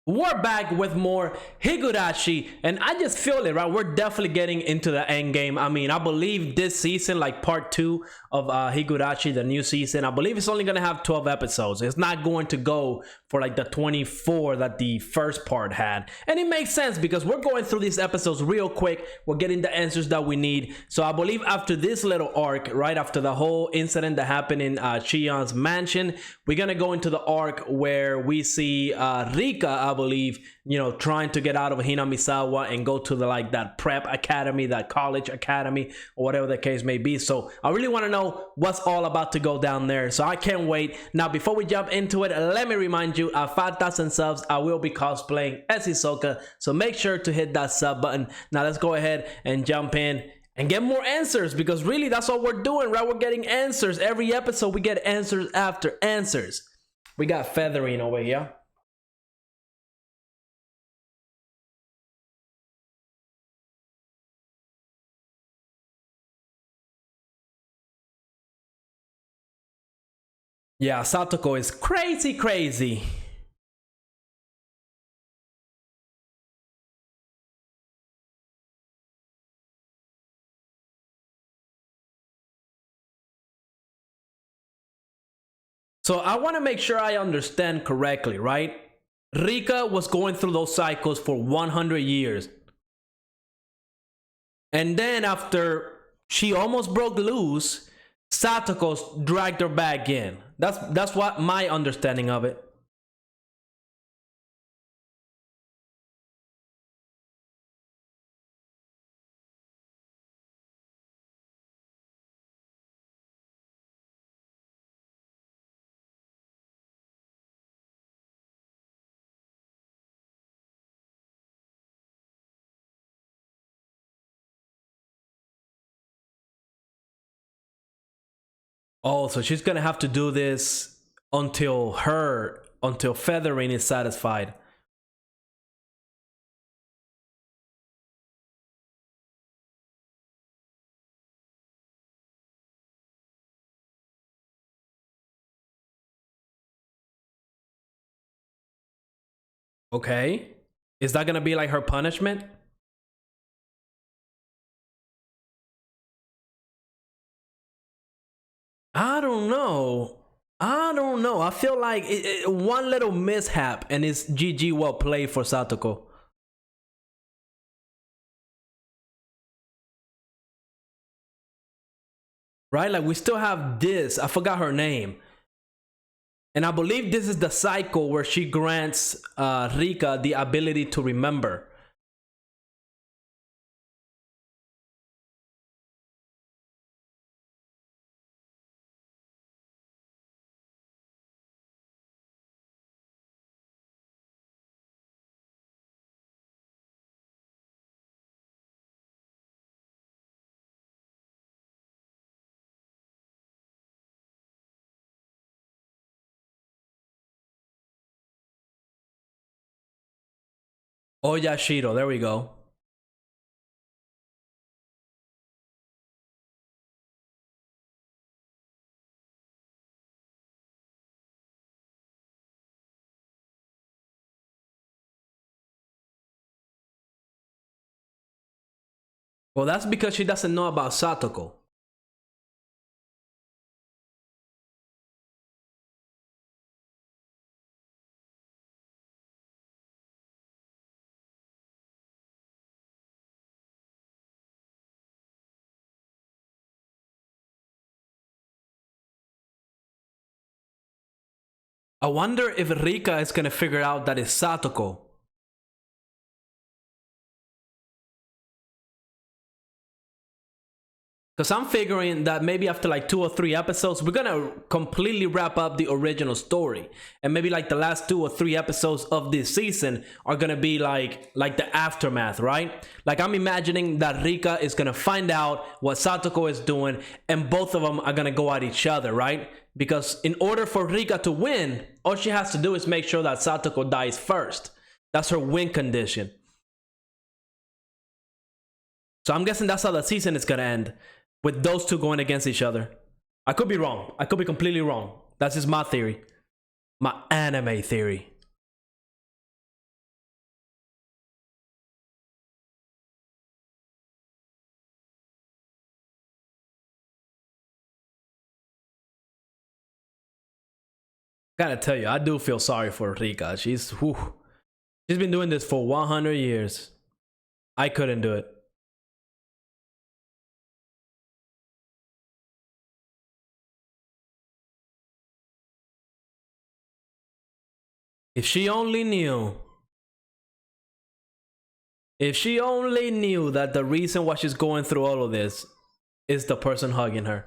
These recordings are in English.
We're back with more Higurashi, and I just feel it, right? We're definitely getting into the end game. I mean, I believe this season, like part 2 of Higurashi, the new season, I believe it's only going to have 12 episodes. It's not going to go for like the 24 that the first part had. And it makes sense because we're going through these episodes real quick. We're getting the answers that we need. So I believe after this little arc, right after the whole incident that happened in Chion's mansion, we're going to go into the arc where we see Rika, I believe, you know, trying to get out of Hinamizawa and go to the like that prep academy, that college academy, or whatever the case may be. So I really want to know what's all about to go down there. So I can't wait. Now, before we jump into it, let me remind you, at 5,000 subs, I will be cosplaying as Hisoka. So make sure to hit that sub button. Now let's go ahead and jump in and get more answers, because really that's all we're doing, right? We're getting answers. Every episode we get answers after answers. We got feathering over here. Yeah, Satoko is crazy. So I want to make sure I understand correctly, right? Rika was going through those cycles for 100 years. And then after she almost broke loose, Satoko dragged her back in. That's what my understanding of it. Oh, so she's gonna have to do this until Feathering is satisfied. Okay. Is that gonna be like her punishment? I don't know. I feel like one little mishap and it's GG well played for Satoko. Right? Like we still have this. I forgot her name. And I believe this is the cycle where she grants Rika the ability to remember. Oyashiro, there we go. Well, that's because she doesn't know about Satoko. I wonder if Rika is gonna figure out that it's Satoko. Because I'm figuring that maybe after like 2 or 3 episodes, we're gonna completely wrap up the original story. And maybe like the last 2 or 3 episodes of this season are gonna be like the aftermath, right? Like I'm imagining that Rika is gonna find out what Satoko is doing and both of them are gonna go at each other, right? Because in order for Rika to win, all she has to do is make sure that Satoko dies first. That's her win condition. So I'm guessing that's how the season is gonna end, with those two going against each other. I could be wrong. I could be completely wrong. That's just my theory. My anime theory. Gotta tell you, I do feel sorry for Rika. She's been doing this for 100 years. I couldn't do it. If she only knew. If she only knew that the reason why she's going through all of this is the person hugging her.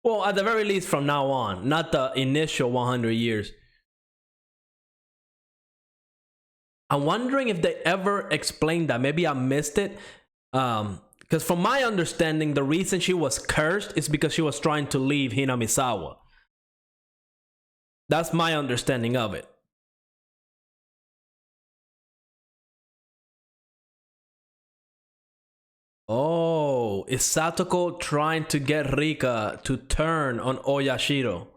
Well, at the very least from now on, not the initial 100 years. I'm wondering if they ever explained that. Maybe I missed it. Because from my understanding, the reason she was cursed is because she was trying to leave Hinamizawa. That's my understanding of it. Oh, is Satoko trying to get Rika to turn on Oyashiro?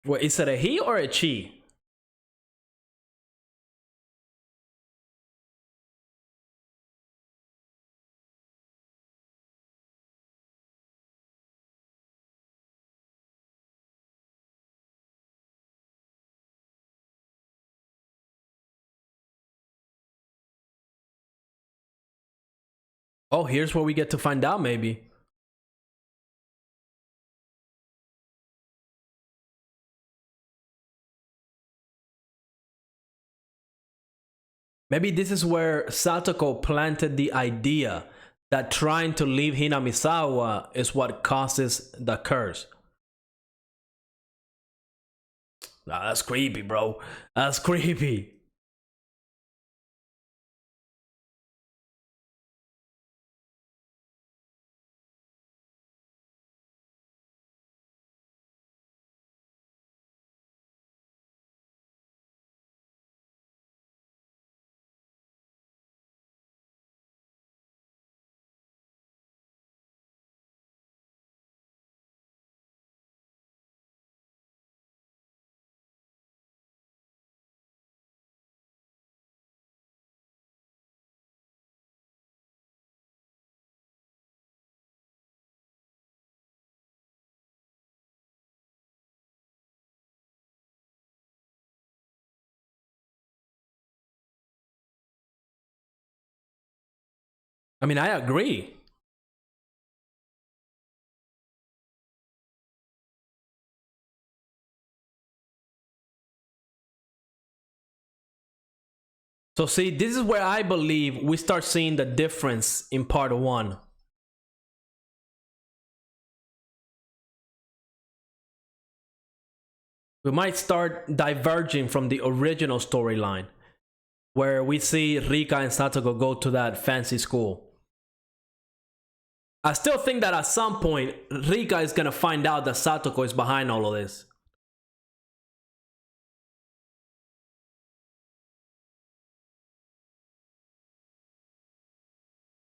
Wait, is it a he or a she? Oh, here's where we get to find out, maybe. Maybe this is where Satoko planted the idea that trying to leave Hinamizawa is what causes the curse. Nah, that's creepy, bro. That's creepy. I mean, I agree. So see, this is where I believe we start seeing the difference in part one. We might start diverging from the original storyline, where we see Rika and Satoko go to that fancy school. I still think that at some point, Rika is gonna find out that Satoko is behind all of this.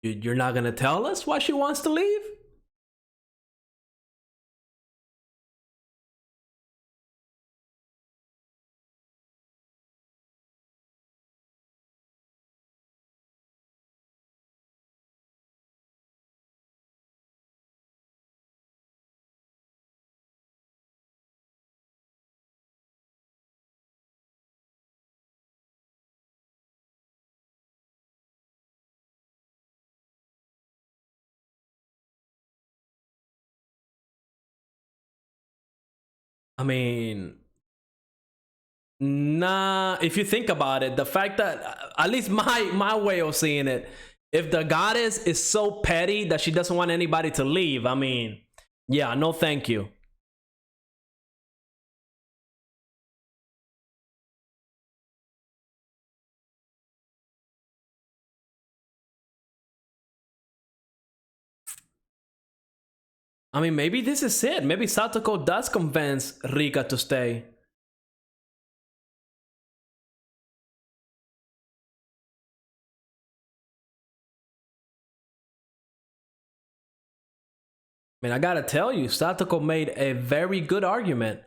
You're not gonna tell us why she wants to leave? I mean, nah, if you think about it, the fact that, at least my way of seeing it, if the goddess is so petty that she doesn't want anybody to leave, I mean, yeah, no thank you. I mean, maybe this is it. Maybe Satoko does convince Rika to stay. I mean, I gotta tell you, Satoko made a very good argument.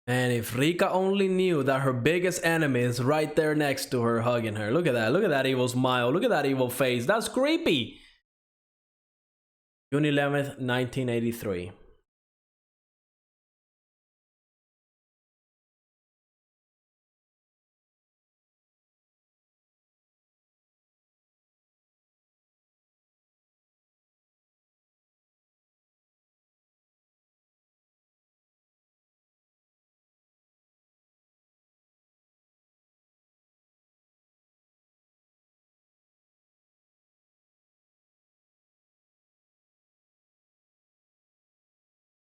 And if Rika only knew that her biggest enemy is right there next to her, hugging her. Look at that. Look at that evil smile. Look at that evil face. That's creepy. June 11th, 1983.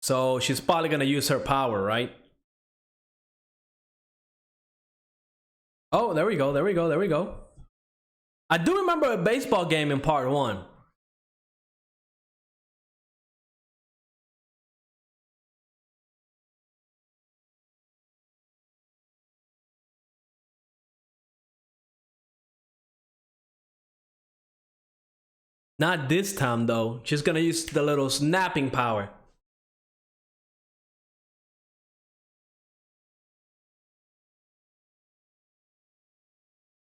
So she's probably gonna use her power, right? Oh, there we go, there we go, there we go. I do remember a baseball game in part 1. Not this time though. She's gonna use the little snapping power.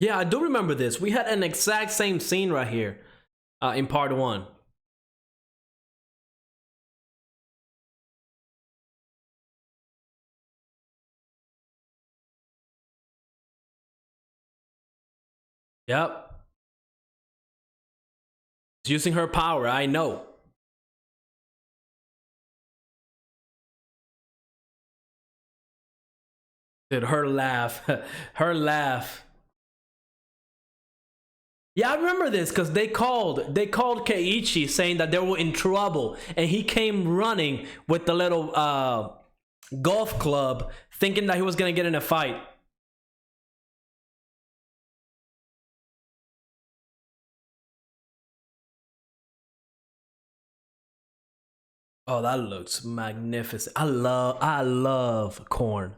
Yeah, I do remember this. We had an exact same scene right here in part 1. Yep. She's using her power, I know. Dude, her laugh. Her laugh. Yeah, I remember this because they called Keiichi saying that they were in trouble, and he came running with the little golf club, thinking that he was gonna get in a fight. Oh, that looks magnificent. I love corn.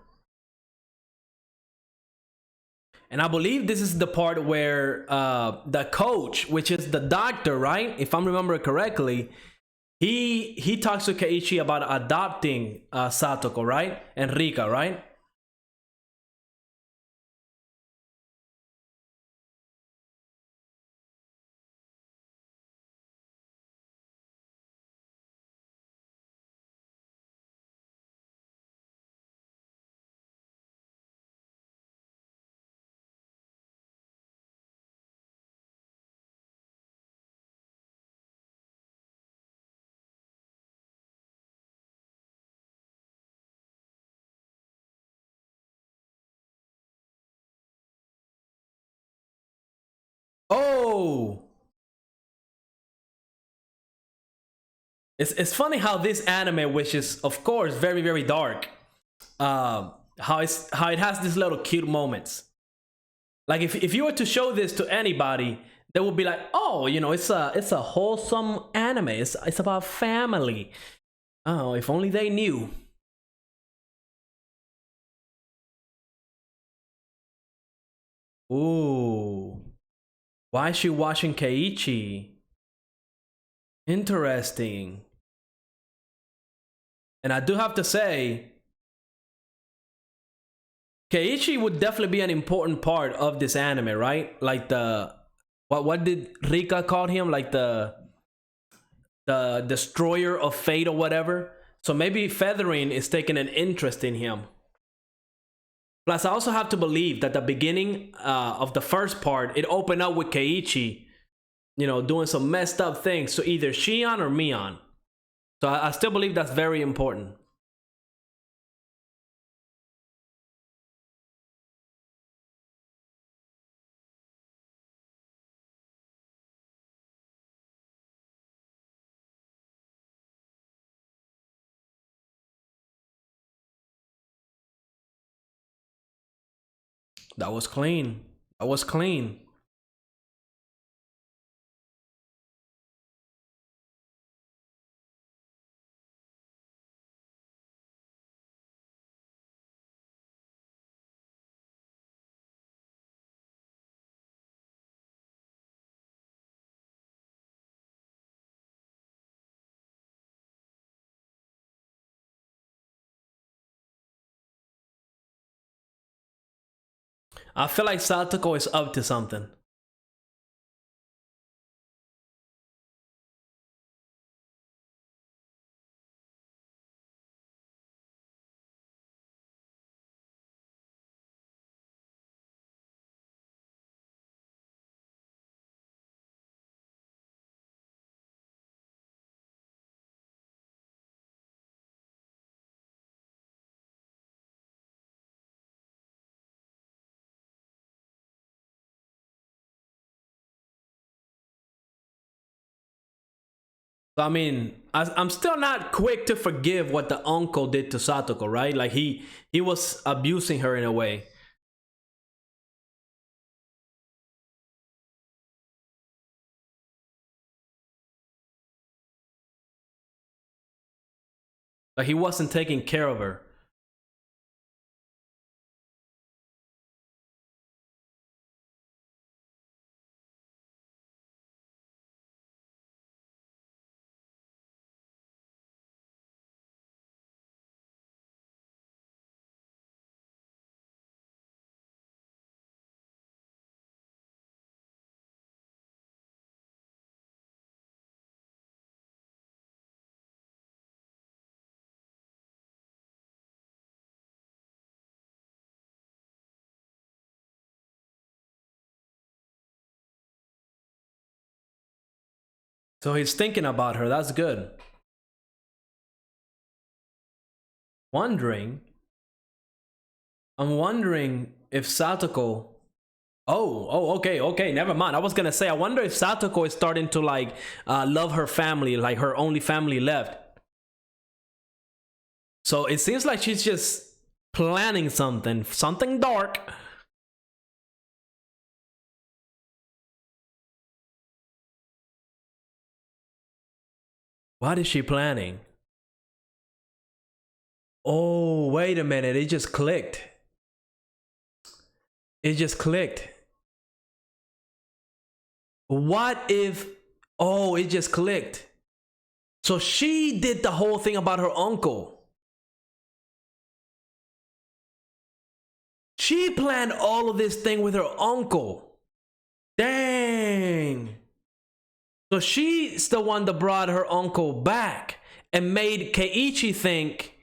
And I believe this is the part where the coach, which is the doctor, right? If I'm remembering correctly, he talks to Keiichi about adopting Satoko, right? And Rika, right? Oh, it's funny how this anime, which is of course very dark, how it has these little cute moments. Like if you were to show this to anybody, they would be like, oh, you know, it's a wholesome anime. It's about family. Oh, if only they knew. Ooh, why is she watching Keiichi? Interesting. And I do have to say, Keiichi would definitely be an important part of this anime, right? Like the what did Rika call him? Like the destroyer of fate or whatever. So maybe Feathering is taking an interest in him. Plus, I also have to believe that the beginning of the first part, it opened up with Keiichi, you know, doing some messed up things to either Shion or Mion. So I still believe that's very important. That was clean. That was clean. I feel like Satoko is up to something. I mean, I'm still not quick to forgive what the uncle did to Satoko, right? Like he was abusing her in a way. Like he wasn't taking care of her. So he's thinking about her. That's good. Wondering. I'm wondering if Satoko. Okay. Never mind. I was gonna say. I wonder if Satoko is starting to like love her family, like her only family left. So it seems like she's just planning something dark. What is she planning? Oh, wait a minute. It just clicked. It just clicked. What if... Oh, it just clicked. So she did the whole thing about her uncle. She planned all of this thing with her uncle. Dang. So she's the one that brought her uncle back and made Keiichi think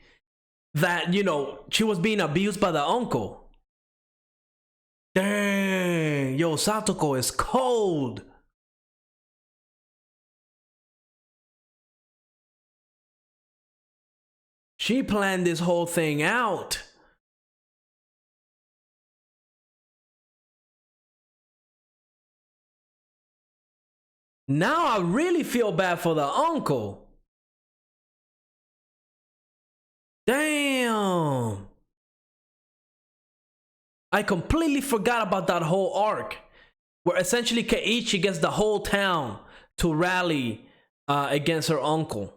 that, you know, she was being abused by the uncle. Dang. Yo, Satoko is cold. She planned this whole thing out. Now I really feel bad for the uncle. Damn. I completely forgot about that whole arc where essentially Keiichi gets the whole town to rally against her uncle.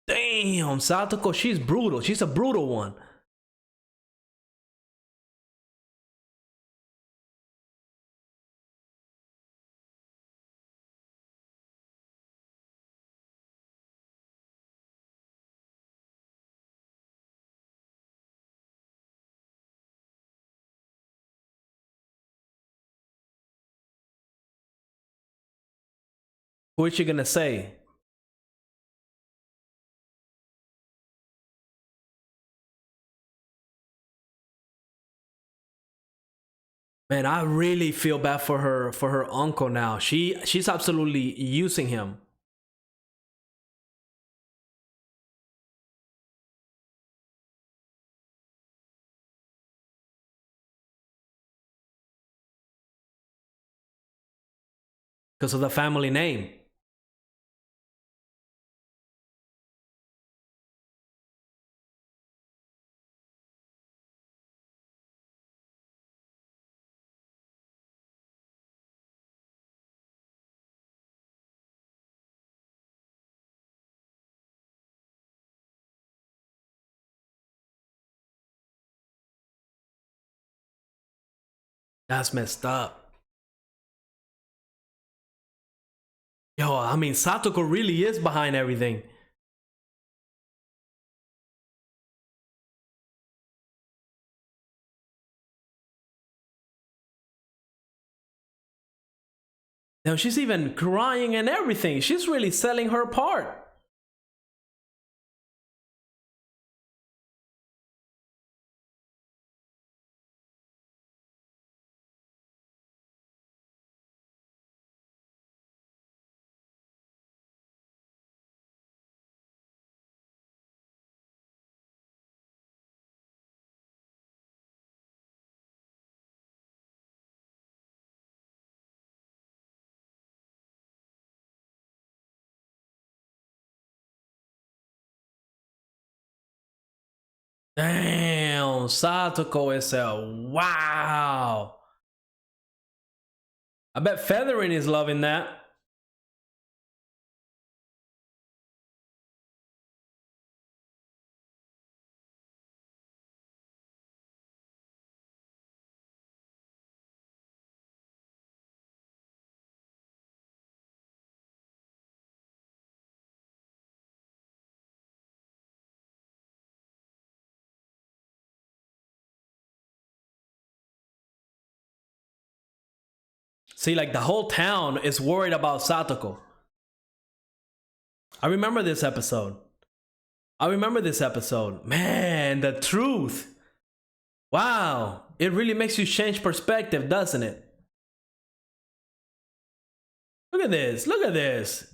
Damn, Satoko, she's brutal. She's a brutal one. What is she gonna say? Man, I really feel bad for her uncle now. She's absolutely using him. Because of the family name. That's messed up. Yo, I mean, Satoko really is behind everything. Now she's even crying and everything. She's really selling her part. Damn, Satoko is a wow. I bet Feathering is loving that. See, like the whole town is worried about Satoko. I remember this episode. Man, the truth. Wow. It really makes you change perspective, doesn't it? Look at this. Look at this.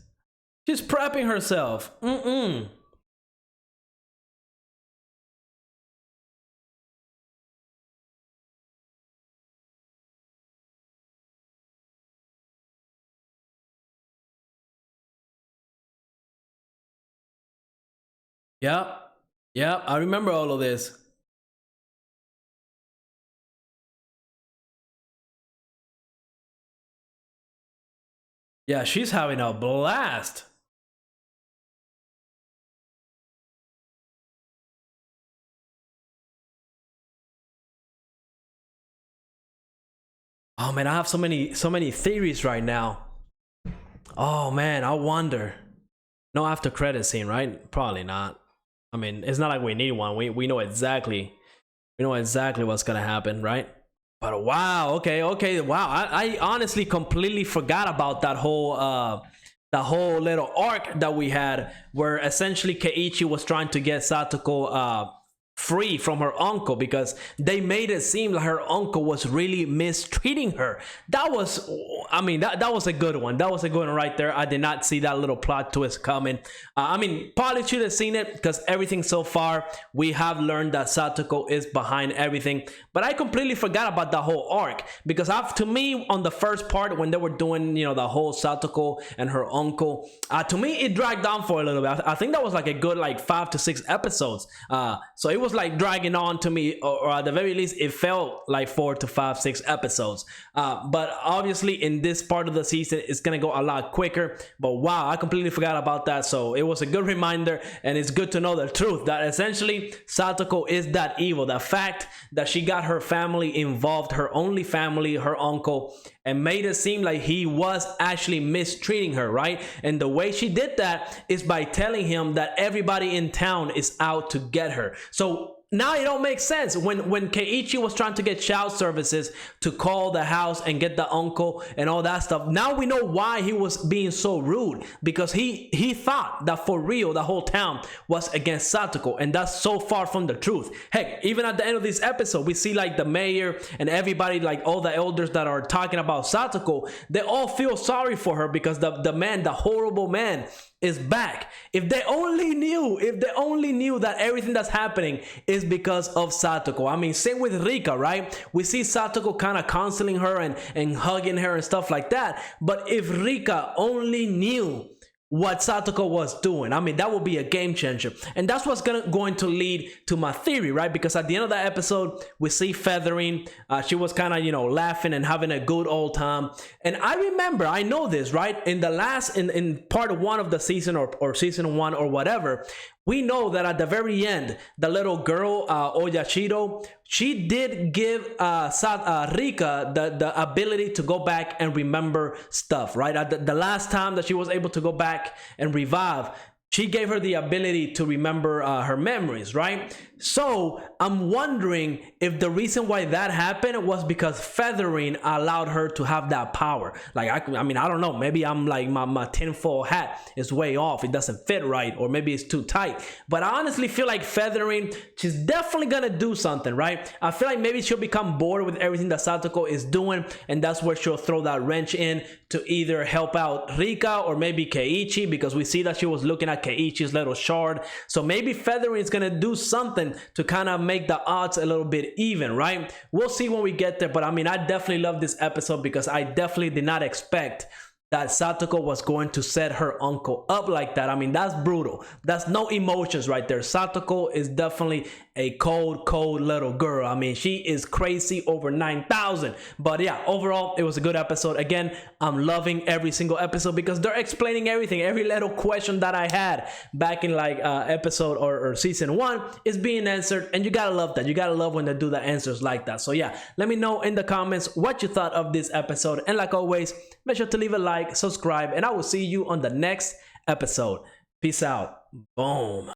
She's prepping herself. Yep. Yep. I remember all of this. Yeah, she's having a blast. Oh man, I have so many theories right now. Oh man, I wonder. No after credit scene, right? Probably not. I mean, it's not like we need one. We know exactly what's gonna happen, right? But wow, okay, wow. I honestly completely forgot about that whole little arc that we had, where essentially Keiichi was trying to get Satoko free from her uncle, because they made it seem like her uncle was really mistreating her. That was, I mean, that was a good one. That was a good one right there. I did not see that little plot twist coming. I mean, probably should have seen it, because everything so far, we have learned that Satoko is behind everything. But I completely forgot about the whole arc, because to me, on the first part, when they were doing, the whole Satoko and her uncle, to me, it dragged on for a little bit. I think that was like a good 5 to 6 episodes. So it was like dragging on to me, or at the very least it felt like 4 to 5 6 episodes, but obviously in this part of the season it's gonna go a lot quicker. But wow, I completely forgot about that, so it was a good reminder, and it's good to know the truth that essentially Satoko is that evil. The fact that she got her family involved, her only family, her uncle, and made it seem like he was actually mistreating her, right? And the way she did that is by telling him that everybody in town is out to get her. So now it don't make sense when Keiichi was trying to get child services to call the house and get the uncle and all that stuff. Now we know why he was being so rude, because he thought that for real the whole town was against Satoko, and that's so far from the truth. Heck, even at the end of this episode, we see like the mayor and everybody, like all the elders that are talking about Satoko, they all feel sorry for her, because the horrible man is back. If they only knew that everything that's happening is because of Satoko. I mean, same with Rika, right? We see Satoko kind of counseling her and hugging her and stuff like that. But if Rika only knew what Satoko was doing, I mean, that would be a game changer. And that's what's going to lead to my theory, right? Because at the end of that episode, we see Feathering. She was kind of, laughing and having a good old time. And I know this, right? In part 1 of the season, or season 1 or whatever, we know that at the very end, the little girl, Oyashiro, she did give Rika the ability to go back and remember stuff, right? At the last time that she was able to go back and revive, she gave her the ability to remember her memories, right? So I'm wondering if the reason why that happened was because feathering allowed her to have that power. Like, I mean, I don't know. Maybe I'm like, my tinfoil hat is way off. It doesn't fit right, or maybe it's too tight. But I honestly feel like feathering, she's definitely gonna do something, right? I feel like maybe she'll become bored with everything that Satoko is doing, and that's where she'll throw that wrench in to either help out Rika or maybe Keiichi, because we see that she was looking at Keiichi's little shard. So maybe feathering is gonna do something to kind of make the odds a little bit even, right? We'll see when we get there. But I mean, I definitely love this episode because I definitely did not expect that Satoko was going to set her uncle up like that. I mean, that's brutal. That's no emotions right there. Satoko is definitely a cold little girl. I mean, she is crazy over 9,000. But yeah, overall, it was a good episode. Again, I'm loving every single episode because they're explaining everything. Every little question that I had back in like episode or season 1 is being answered. And you gotta love that. You gotta love when they do the answers like that. So yeah, let me know in the comments what you thought of this episode. And like always, make sure to leave a like, subscribe, and I will see you on the next episode. Peace out. Boom.